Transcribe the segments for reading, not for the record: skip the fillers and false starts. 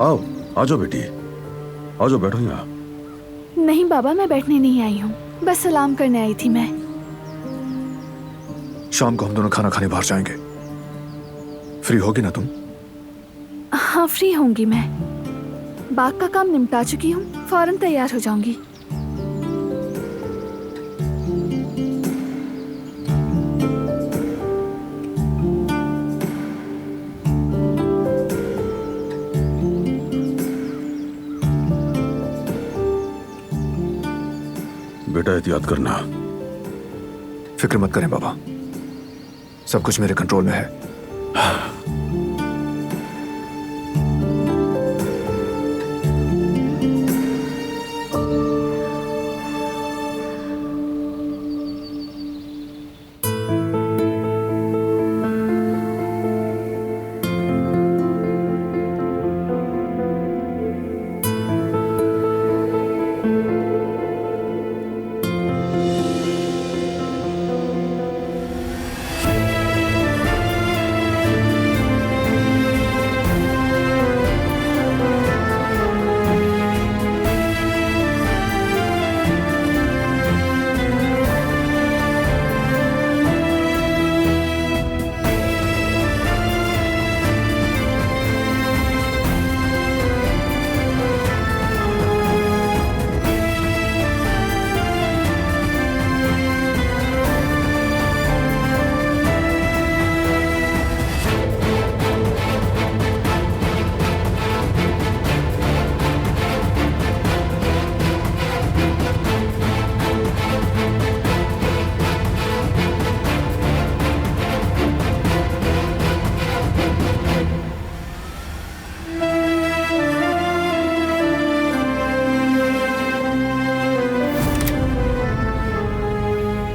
आओ, आ जाओ बेटी, आ जाओ, बैठो यहाँ। नहीं बाबा, मैं बैठने नहीं आई हूँ, बस सलाम करने आई थी मैं। शाम को हम दोनों खाना खाने बाहर जाएंगे। फ्री होगी ना तुम? हाँ फ्री होंगी मैं। बाग का काम निपटा चुकी हूँ, फौरन तैयार हो जाऊंगी। बेटा एहतियात करना। फिक्र मत करें बाबा, सब कुछ मेरे कंट्रोल में है।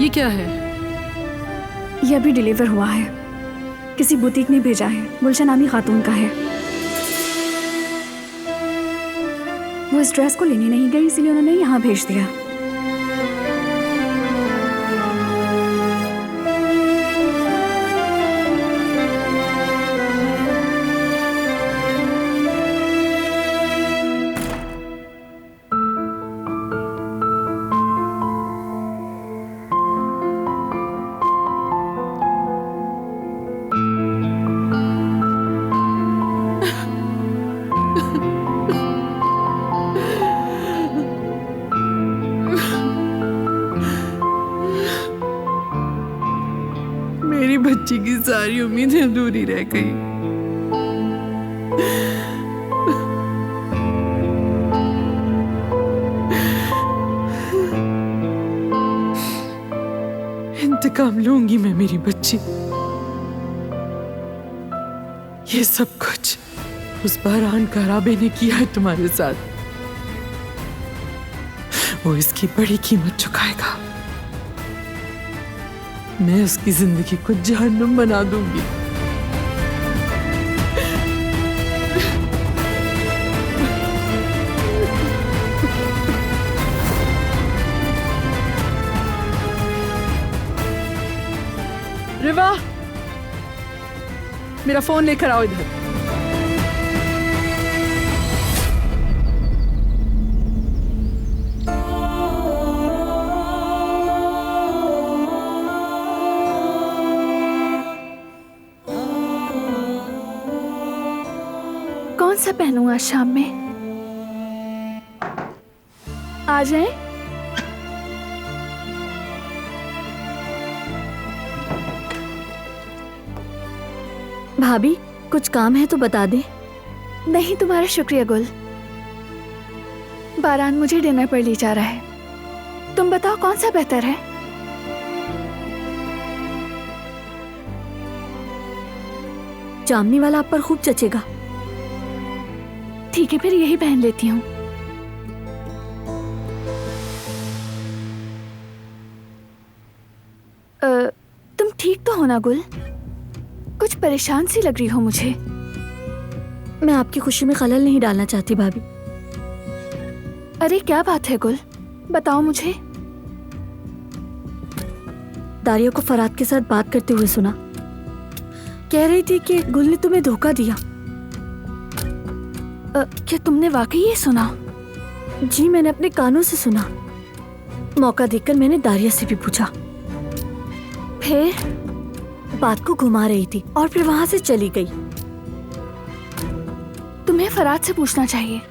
ये क्या है? ये अभी डिलीवर हुआ है, किसी बुटीक ने भेजा है, गुलशन नामी खातून का है। वो इस ड्रेस को लेने नहीं गई, इसलिए उन्होंने यहाँ भेज दिया। मेरी बच्ची की सारी उम्मीदें अधूरी रह गई। इंतकाम लूंगी मैं मेरी बच्ची। ये सब कुछ उस बारान कराबे ने किया है तुम्हारे साथ। वो इसकी बड़ी कीमत चुकाएगा। मैं उसकी जिंदगी को जहन्नुम बना दूंगी। रिवा, मेरा फोन लेकर आओ इधर। कौन सा पहनूं आज शाम में? आ जाए। भाभी, कुछ काम है तो बता दे। नहीं, तुम्हारा शुक्रिया गुल। बारान मुझे डिनर पर ले जा रहा है, तुम बताओ कौन सा बेहतर है? जामनी वाला आप पर खूब जचेगा। ठीक है, फिर यही पहन लेती हूँ। तुम ठीक तो हो ना गुल? कुछ परेशान सी लग रही हो मुझे। मैं आपकी खुशी में खलल नहीं डालना चाहती भाभी। अरे क्या बात है गुल, बताओ मुझे। दारिया को फराद के साथ बात करते हुए सुना। कह रही थी कि गुल ने तुम्हें धोखा दिया। क्या तुमने वाकई ये सुना? जी मैंने अपने कानों से सुना। मौका देखकर मैंने दारिया से भी पूछा। फिर? बात को घुमा रही थी और फिर वहां से चली गई। तुम्हें फराज से पूछना चाहिए,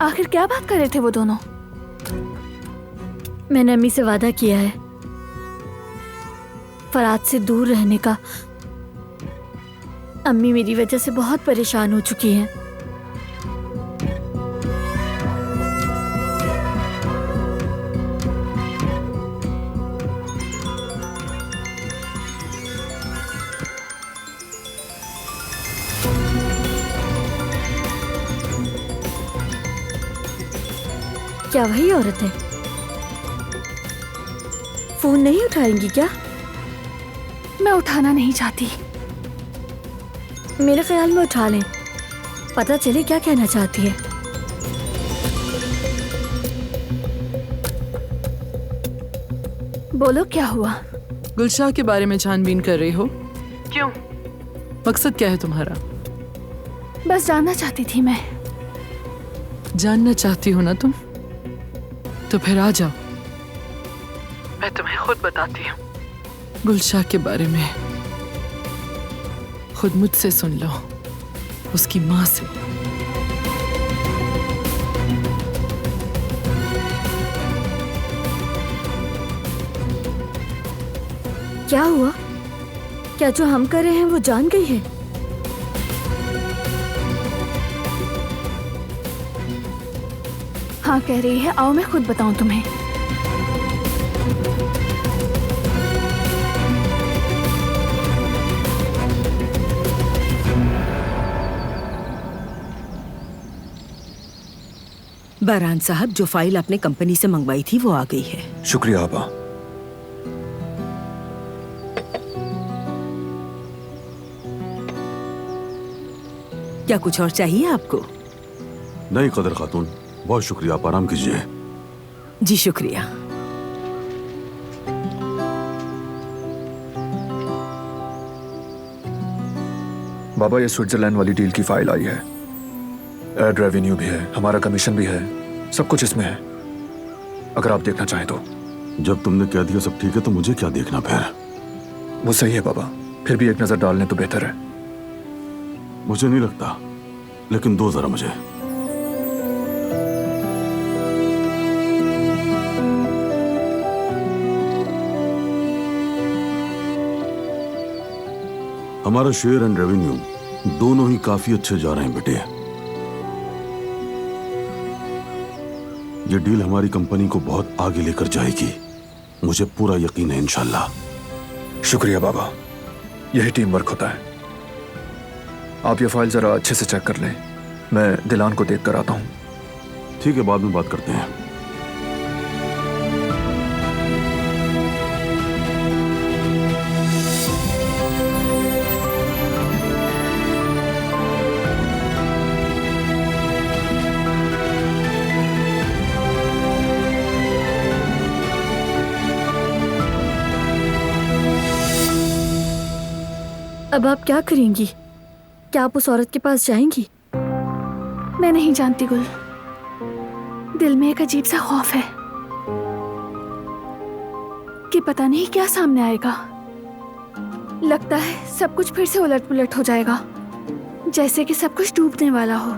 आखिर क्या बात कर रहे थे वो दोनों? मैंने अम्मी से वादा किया है फराज से दूर रहने का। अम्मी मेरी वजह से बहुत परेशान हो चुकी हैं। क्या वही औरत है? फोन नहीं उठाएंगी क्या? मैं उठाना नहीं चाहती। मेरे ख्याल में उठा लें, पता चले क्या कहना चाहती है। बोलो क्या हुआ? गुलशाह के बारे में छानबीन कर रही हो? क्यों? मकसद क्या है तुम्हारा? बस जानना चाहती थी मैं। जानना चाहती हो ना तुम? तो फिर आ जाओ, मैं तुम्हें खुद बताती हूँ गुलशाह के बारे में। खुद मुझसे सुन लो, उसकी माँ से। क्या हुआ? क्या जो हम कर रहे हैं वो जान गई है? हाँ कह रही है, आओ मैं खुद बताऊं तुम्हें। बहरान साहब, जो फाइल आपने कंपनी से मंगवाई थी वो आ गई है। शुक्रिया आपा। क्या कुछ और चाहिए आपको? नहीं कदर खातून, बहुत शुक्रिया, आप आराम कीजिए। जी शुक्रिया। बाबा, ये स्विट्जरलैंड वाली डील की फाइल आई है। एड रेवेन्यू भी है, हमारा कमीशन भी है, सब कुछ इसमें है। अगर आप देखना चाहें तो। जब तुमने कह दिया सब ठीक है तो मुझे क्या देखना फिर? वो सही है बाबा, फिर भी एक नजर डाल लें तो बेहतर है। मुझे नहीं लगता, लेकिन दो जरा मुझे। हमारा शेयर एंड रेवेन्यू दोनों ही काफी अच्छे जा रहे हैं बेटे। ये डील हमारी कंपनी को बहुत आगे लेकर जाएगी, मुझे पूरा यकीन है इंशाल्लाह। शुक्रिया बाबा, यही टीम वर्क होता है। आप ये फाइल जरा अच्छे से चेक कर लें, मैं दिलान को देख कर आता हूँ। ठीक है, बाद में बात करते हैं। अब आप क्या करेंगी? क्या आप उस औरत के पास जाएंगी? मैं नहीं जानती गुल, दिल में एक अजीब सा खौफ है कि पता नहीं क्या सामने आएगा। लगता है सब कुछ फिर से उलट पुलट हो जाएगा, जैसे कि सब कुछ डूबने वाला हो।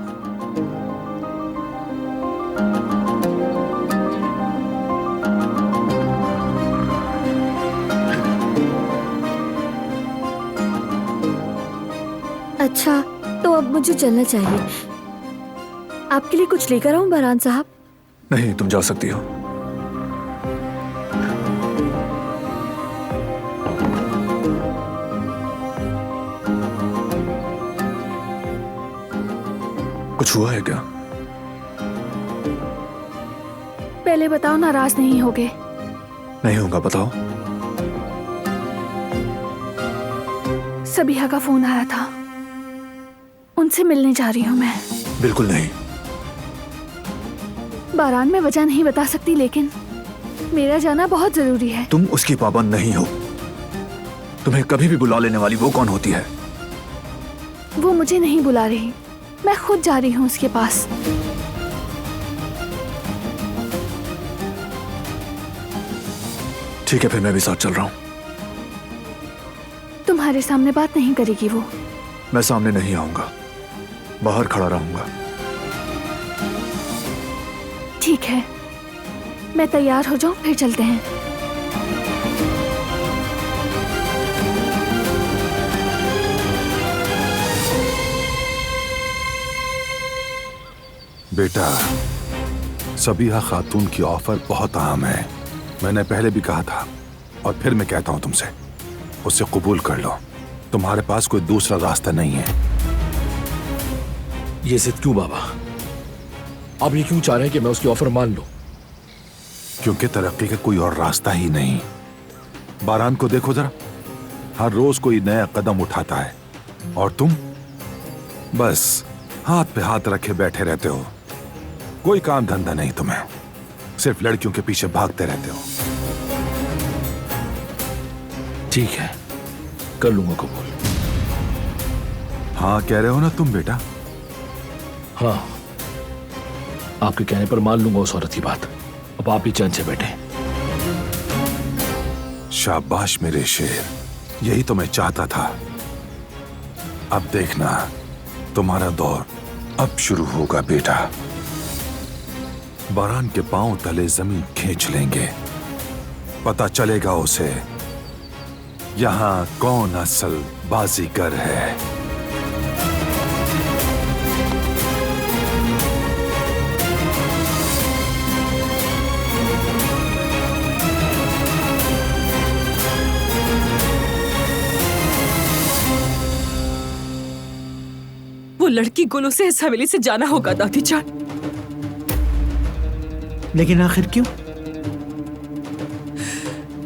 अच्छा, तो अब मुझे चलना चाहिए। आपके लिए कुछ लेकर आऊं बहरान साहब? नहीं, तुम जा सकती हो। कुछ हुआ है क्या? पहले बताओ, नाराज नहीं होगे? नहीं होगा, बताओ। सबीहा का फोन आया था, उनसे मिलने जा रही हूँ मैं। बिल्कुल नहीं। बारान में वजह नहीं बता सकती, लेकिन मेरा जाना बहुत जरूरी है। तुम उसकी पाबंद नहीं हो। तुम्हें कभी भी बुला लेने वाली वो कौन होती है? वो मुझे नहीं बुला रही, मैं खुद जा रही हूँ उसके पास। ठीक है, फिर मैं भी साथ चल रहा हूँ। तुम्हारे सामने बात नहीं करेगी वो। मैं सामने नहीं आऊंगा, बाहर खड़ा रहूंगा। ठीक है, मैं तैयार हो जाऊं, फिर चलते हैं। बेटा, सबीहा खातून की ऑफर बहुत अहम है। मैंने पहले भी कहा था और फिर मैं कहता हूं तुमसे, उसे कबूल कर लो। तुम्हारे पास कोई दूसरा रास्ता नहीं है। ये जिद क्यों बाबा? आप ये क्यों चाह रहे हैं कि मैं उसकी ऑफर मान लूं? क्योंकि तरक्की का कोई और रास्ता ही नहीं। बारान को देखो जरा, हर रोज कोई नया कदम उठाता है और तुम बस हाथ पे हाथ रखे बैठे रहते हो। कोई काम धंधा नहीं तुम्हें, सिर्फ लड़कियों के पीछे भागते रहते हो। ठीक है, कर लूंगा कबूल। हाँ कह रहे हो ना तुम बेटा? हाँ, आपके कहने पर मान लूंगा उस औरत की बात। अब आप ही चैन से बैठे। शाबाश मेरे शेर, यही तो मैं चाहता था। अब देखना, तुम्हारा दौर अब शुरू होगा बेटा। बारान के पांव तले जमीन खींच लेंगे, पता चलेगा उसे यहां कौन असल बाजीगर है। वो लड़की गुल उसे इस हवेली से जाना होगा दादी जान। लेकिन आखिर क्यों?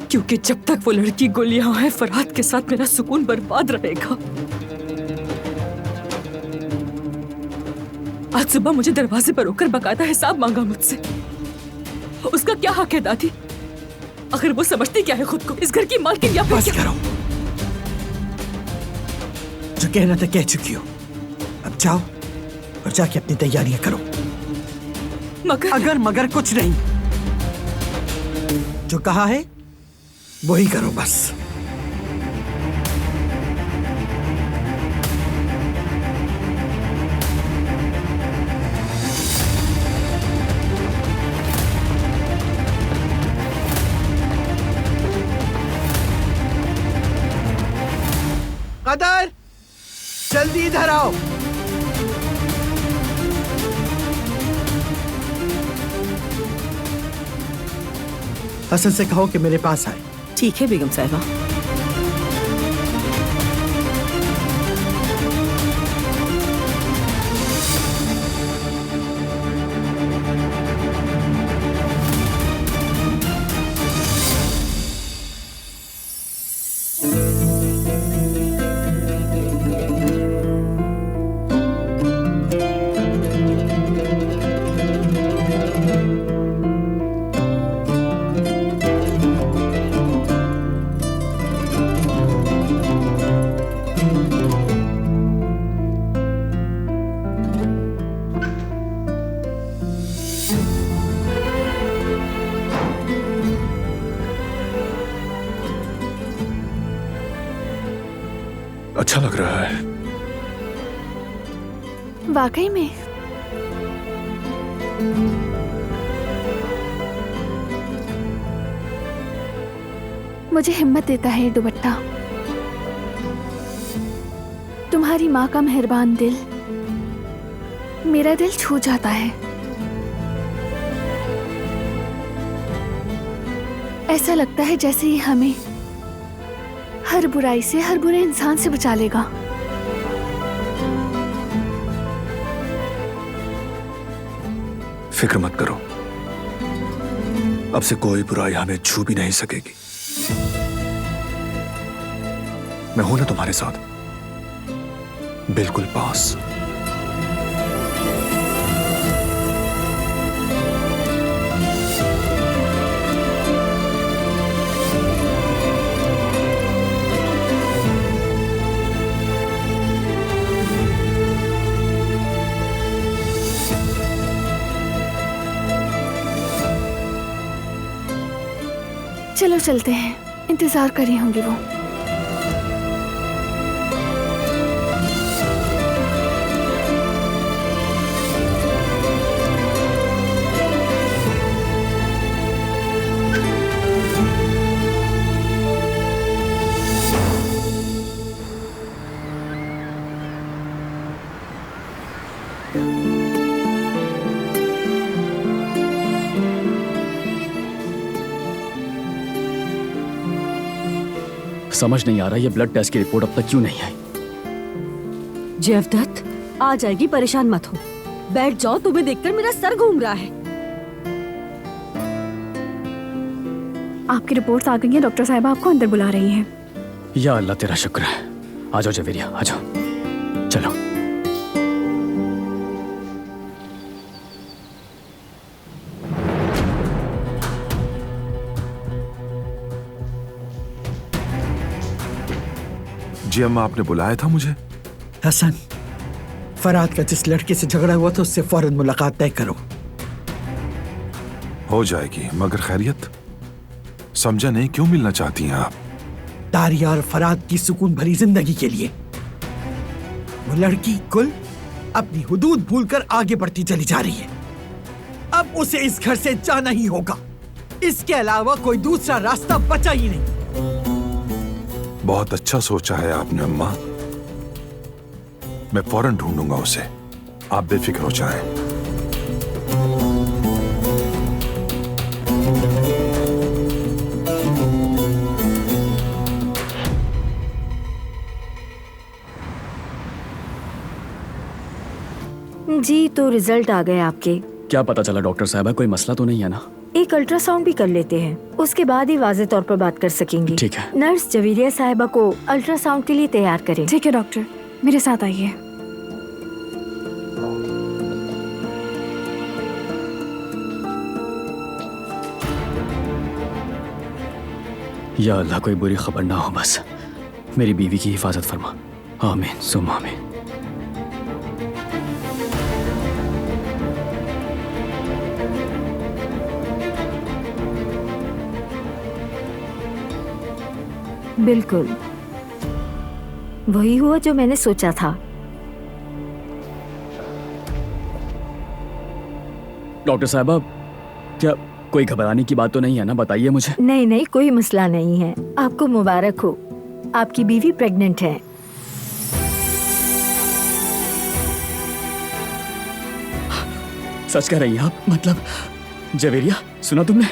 क्योंकि जब तक वो लड़की गुल यहाँ है, फरहाद के साथ मेरा सुकून बर्बाद रहेगा। आज सुबह मुझे दरवाजे पर रोकर बकायदा हिसाब मांगा मुझसे। उसका क्या हक है दादी? आखिर वो समझती क्या है खुद को, इस घर की मालकिन या फिर बस क्या? करो, जो कहना था कह चुकी हो। अब जाओ और जाके अपनी तैयारियां करो। मगर अगर मगर कुछ नहीं, जो कहा है वही करो बस। कदर, जल्दी इधर आओ। हसन से कहो कि मेरे पास आए। ठीक है बेगम साहिबा। अच्छा लग रहा है। वाकई में? मुझे हिम्मत देता है ये दुपट्टा। तुम्हारी माँ का मेहरबान दिल मेरा दिल छू जाता है। ऐसा लगता है जैसे ही हमें हर बुराई से, हर बुरे इंसान से बचा लेगा। फिक्र मत करो, अब से कोई बुराई हमें छू भी नहीं सकेगी। मैं हूं ना तुम्हारे साथ, बिल्कुल पास। चलो चलते हैं, इंतजार कर रही होंगी वो। समझ नहीं आ रहा ये ब्लड टेस्ट की रिपोर्ट अब तक क्यों नहीं आई। जयवदत्त, आ जाएगी, परेशान मत हो। बैठ जाओ, तुम्हें देखकर मेरा सर घूम रहा है। आपकी रिपोर्ट्स आ गई हैं, डॉक्टर साहिबा आपको अंदर बुला रही हैं। या अल्लाह तेरा शुक्र है। आ जाओ जवेरिया, आ जाओ, चलो। जी अम्मा, आपने बुलाया था मुझे? हसन, फरहाद का जिस लड़के से झगड़ा हुआ था उससे फौरन मुलाकात तय करो। हो जाएगी, मगर खैरियत? समझा नहीं, क्यों मिलना चाहती हैं आप? तारिया और फरहाद की सुकून भरी जिंदगी के लिए। वो लड़की कुल अपनी हुदूद भूलकर आगे बढ़ती चली जा रही है। अब उसे इस घर से जाना ही होगा। इसके अलावा कोई दूसरा रास्ता बचा ही नहीं। बहुत अच्छा सोचा है आपने अम्मा। मैं फौरन ढूंढूंगा उसे, आप बेफिक्र हो जाएं। जी, तो रिजल्ट आ गए आपके। क्या पता चला डॉक्टर साहबा? कोई मसला तो नहीं है ना? एक अल्ट्रासाउंड भी कर लेते हैं, उसके बाद ही वाज़ेह तौर पर बात कर सकेंगी। ठीक है। नर्स जवेरिया साहिबा को अल्ट्रासाउंड के लिए तैयार करें। ठीक है डॉक्टर, मेरे साथ आइए। या अल्लाह कोई बुरी खबर ना हो, बस मेरी बीवी की हिफाजत फरमा। आमीन सुम आमीन। बिल्कुल वही हुआ जो मैंने सोचा था। डॉक्टर साहबा, क्या कोई घबराने की बात तो नहीं है ना? बताइए मुझे। नहीं नहीं, कोई मसला नहीं है। आपको मुबारक हो, आपकी बीवी प्रेग्नेंट है। सच कह रही हैं आप? मतलब जवेरिया, सुना तुमने?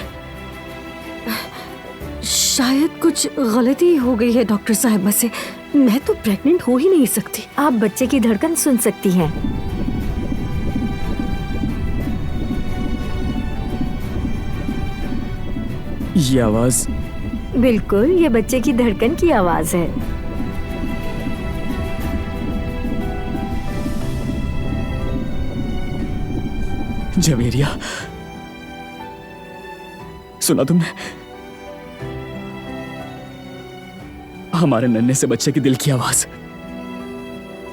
शायद कुछ गलती हो गई है डॉक्टर साहिबा से। मैं तो प्रेग्नेंट हो ही नहीं सकती। आप बच्चे की धड़कन सुन सकती हैं। ये आवाज? बिल्कुल, ये बच्चे की धड़कन की आवाज है। जवेरिया, सुना तुमने? हमारे नन्हे से बच्चे के दिल की आवाज।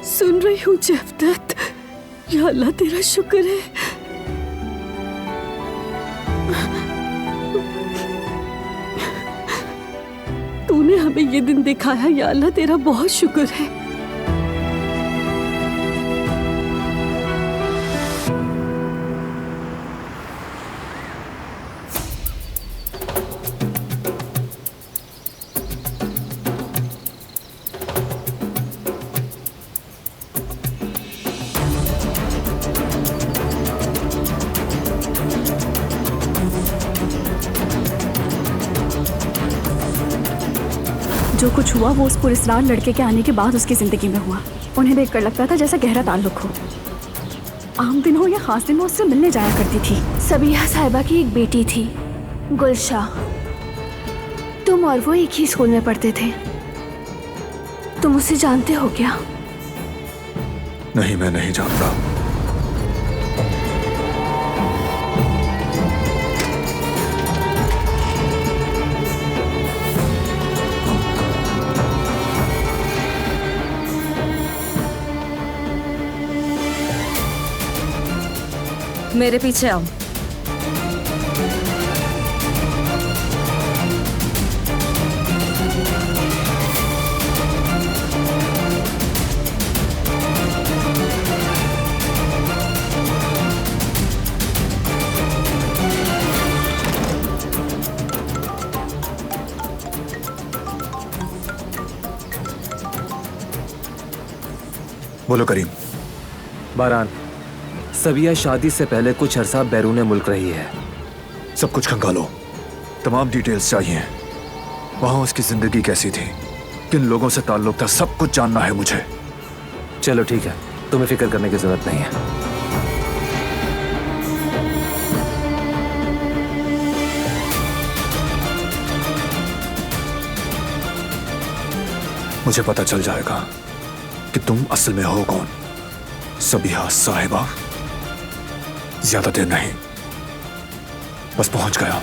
सुन रही हूँ जयवदत्त। या अल्लाह तेरा शुक्र है। तूने हमें ये दिन दिखाया, या अल्लाह तेरा बहुत शुक्र है। जो कुछ हुआ वो उस पुरस्कार लड़के के आने के बाद उसकी जिंदगी में हुआ। उन्हें देखकर लगता था जैसा गहरा ताल्लुक हो। आम दिन हो या खास दिन, वो उससे मिलने जाया करती थी। सबिया साहिबा की एक बेटी थी, गुलशा। तुम और वो एक ही स्कूल में पढ़ते थे। तुम उसे जानते हो क्या? नहीं, मैं नहीं जानता। मेरे पीछे आओ। बोलो करीम। बारान, सबिया शादी से पहले कुछ अरसा बैरून मुल्क रही है। सब कुछ खंगालो, तमाम डिटेल्स चाहिए। वहां उसकी जिंदगी कैसी थी, किन लोगों से ताल्लुक था, सब कुछ जानना है मुझे। चलो ठीक है, तुम्हें फिक्र करने की जरूरत नहीं है। मुझे पता चल जाएगा कि तुम असल में हो कौन। सबिया साहिबा, ज्यादा देर नहीं, बस पहुंच गया।